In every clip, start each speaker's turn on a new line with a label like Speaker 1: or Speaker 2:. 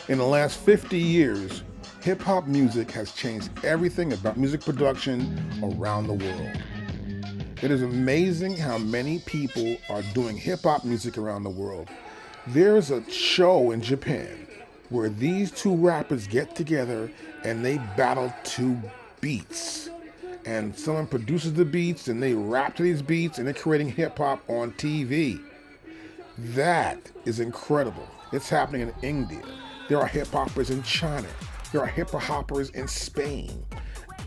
Speaker 1: In the last 50 years, hip hop music has changed everything about music production around the world. It is amazing how many people are doing hip hop music around the world. There's a show in Japan where these two rappers get together and they battle to beats. And someone produces the beats and they rap to these beats and they're creating hip hop on TV. That is incredible. It's happening in India. There are hip hoppers in China. There are hip hoppers in Spain.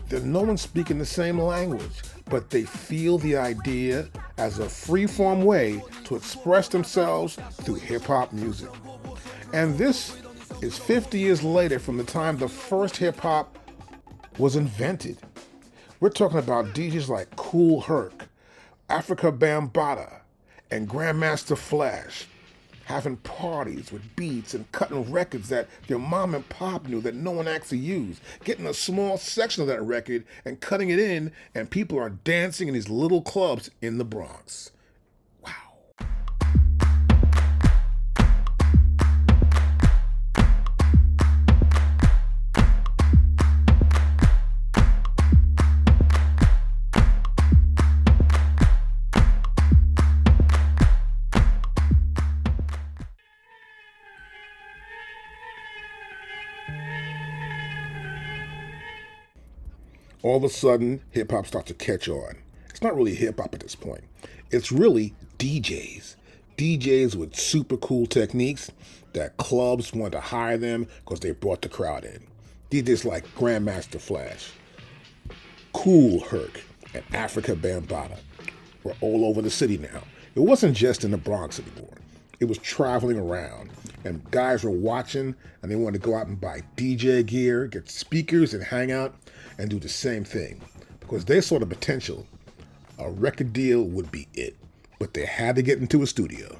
Speaker 1: There's no one speaking the same language, but they feel the idea as a free-form way to express themselves through hip hop music. And this is 50 years later from the time the first hip hop was invented. We're talking about DJs like Kool Herc, Africa Bambaataa, and Grandmaster Flash having parties with beats and cutting records that their mom and pop knew that no one actually used, getting a small section of that record and cutting it in, and people are dancing in these little clubs in the Bronx. Wow. All of a sudden, hip hop starts to catch on. It's not really hip hop at this point. It's really DJs. DJs with super cool techniques that clubs want to hire them because they brought the crowd in. DJs like Grandmaster Flash, Kool Herc, and Africa Bambaataa were all over the city now. It wasn't just in the Bronx anymore. It was traveling around, and guys were watching, and they wanted to go out and buy DJ gear, get speakers, and hang out and do the same thing because they saw the potential. A record deal would be it, but they had to get into a studio.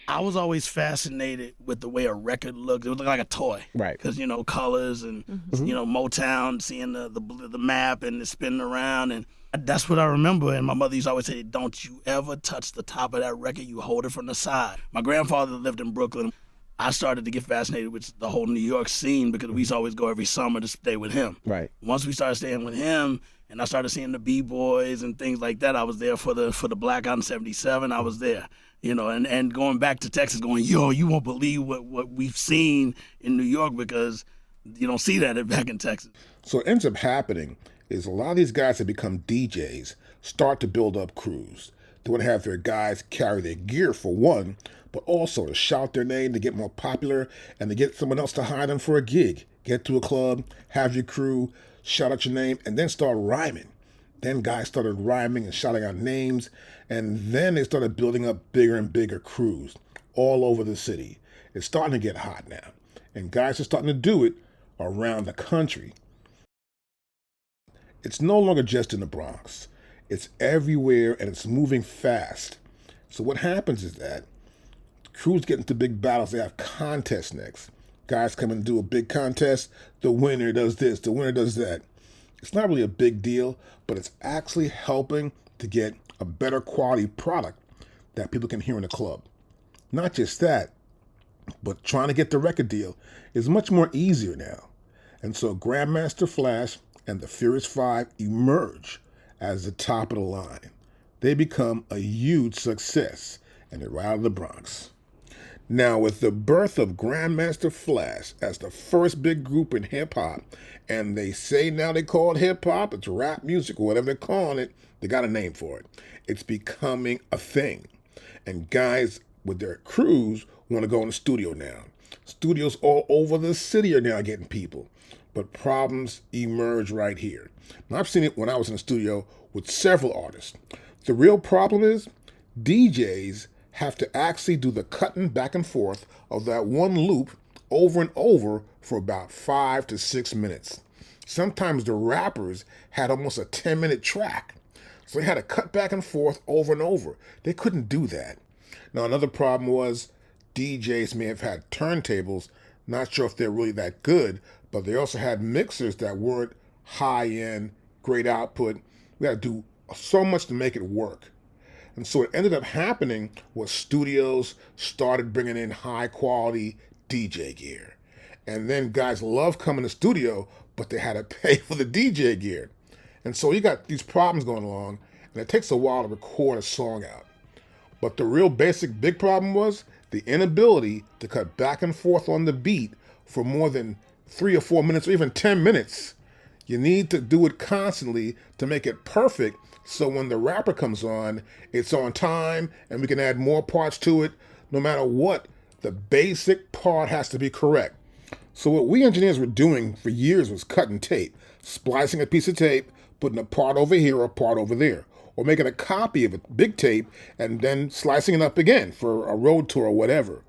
Speaker 2: I was always fascinated with the way a record looked. It would look like a toy,
Speaker 3: Right.
Speaker 2: Because colors and Motown, seeing the map and it spinning around, and that's what I remember. And my mother used to always say, "Don't you ever touch the top of that record. You hold it from the side." My grandfather lived in Brooklyn. I started to get fascinated with the whole New York scene because we used to always go every summer to stay with him.
Speaker 3: Right.
Speaker 2: Once we started staying with him, and I started seeing the B-boys and things like that, I was there for the Blackout in '77. I was there, and going back to Texas, going, yo, you won't believe what we've seen in New York because you don't see that back in Texas.
Speaker 1: So what ends up happening is a lot of these guys that become DJs start to build up crews. They want to have their guys carry their gear for one, but also to shout their name to get more popular and to get someone else to hire them for a gig. Get to a club, have your crew, shout out your name, and then start rhyming. Then guys started rhyming and shouting out names, and then they started building up bigger and bigger crews all over the city. It's starting to get hot now, and guys are starting to do it around the country. It's no longer just in the Bronx. It's everywhere, and it's moving fast. So what happens is that crews get into big battles. They have contests next. Guys come and do a big contest. The winner does this. The winner does that. It's not really a big deal, but it's actually helping to get a better quality product that people can hear in the club. Not just that, but trying to get the record deal is much more easier now. And so Grandmaster Flash and the Furious Five emerge as the top of the line. They become a huge success, and they're right out of the Bronx. Now, with the birth of Grandmaster Flash as the first big group in hip-hop, and they say now they call it hip-hop, it's rap music, or whatever they're calling it, they got a name for it. It's becoming a thing. And guys with their crews want to go in the studio now. Studios all over the city are now getting people. But problems emerge right here. Now, I've seen it when I was in the studio with several artists. The real problem is DJs have to actually do the cutting back and forth of that one loop over and over for about 5 to 6 minutes. Sometimes the rappers had almost a 10-minute track. So they had to cut back and forth over and over. They couldn't do that. Now, another problem was DJs may have had turntables, not sure if they're really that good, but they also had mixers that weren't high-end, great output. We had to do so much to make it work. And so what ended up happening was studios started bringing in high-quality DJ gear. And then guys love coming to the studio, but they had to pay for the DJ gear. And so you got these problems going along, and it takes a while to record a song out. But the real basic big problem was the inability to cut back and forth on the beat for more than 3 or 4 minutes or even 10 minutes. You need to do it constantly to make it perfect, so when the rapper comes on, it's on time and we can add more parts to it. No matter what, the basic part has to be correct. So what we engineers were doing for years was cutting tape, splicing a piece of tape, putting a part over here or a part over there, or making a copy of a big tape and then slicing it up again for a road tour or whatever.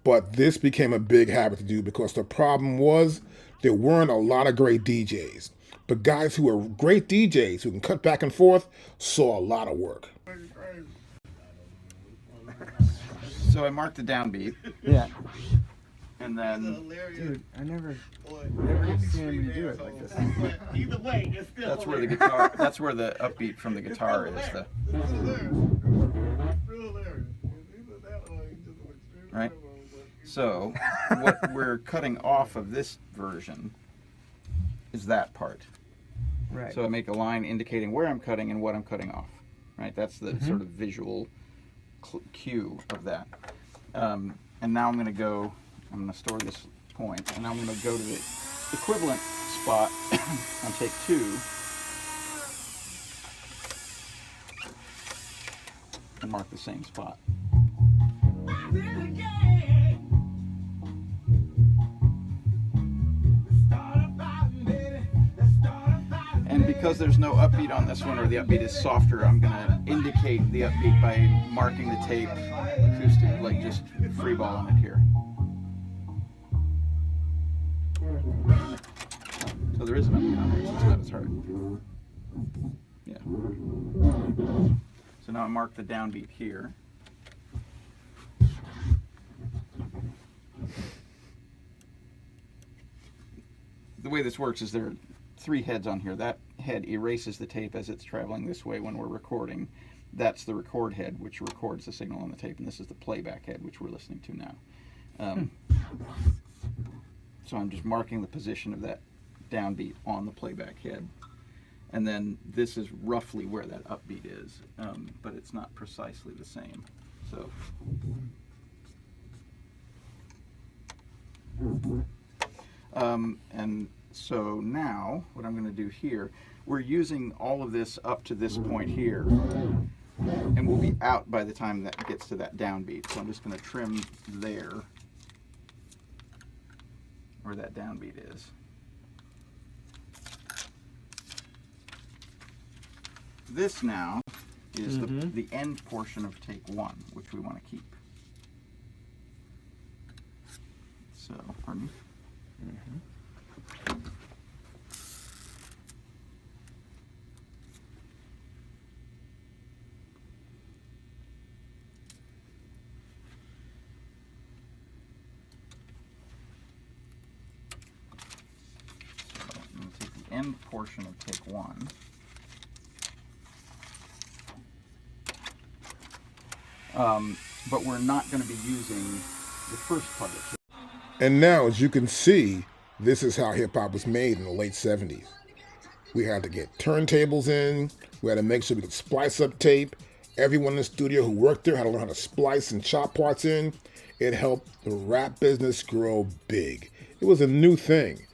Speaker 1: But this became a big habit to do because the problem was there weren't a lot of great DJs. But guys who were great DJs who can cut back and forth saw a lot of work.
Speaker 3: So I marked the downbeat.
Speaker 4: Yeah.
Speaker 3: And then,
Speaker 4: Dude, I never get to see anybody do it like this.
Speaker 5: Either way, it's still
Speaker 3: that's where the guitar, that's where the upbeat from the guitar is. Right? So, what we're cutting off of this version is that part.
Speaker 4: Right.
Speaker 3: So I make a line indicating where I'm cutting and what I'm cutting off. Right? That's the sort of visual cue of that. And now I'm going to store this point, and I'm going to go to the equivalent spot on take 2. And mark the same spot. And because there's no upbeat on this one, or the upbeat is softer, I'm going to indicate the upbeat by marking the tape acoustic, like just freeballing it here. So there is an upbeat on it, so it's not as hard. Yeah. So now I mark the downbeat here. The way this works is there are 3 heads on here. That head erases the tape as it's traveling this way when we're recording. That's the record head, which records the signal on the tape, and this is the playback head, which we're listening to now. So I'm just marking the position of that downbeat on the playback head. And then this is roughly where that upbeat is, but it's not precisely the same. So. And so now, what I'm going to do here, we're using all of this up to this point here, and we'll be out by the time that gets to that downbeat. So I'm just going to trim there, where that downbeat is. This now is the end portion of take 1, which we want to keep. So, pardon me. So, I'm going to take the end portion of take 1. But we're not going to be using the first part of it.
Speaker 1: And now, as you can see, this is how hip-hop was made in the late 70s. We had to get turntables in, we had to make sure we could splice up tape. Everyone in the studio who worked there had to learn how to splice and chop parts in. It helped the rap business grow big. It was a new thing.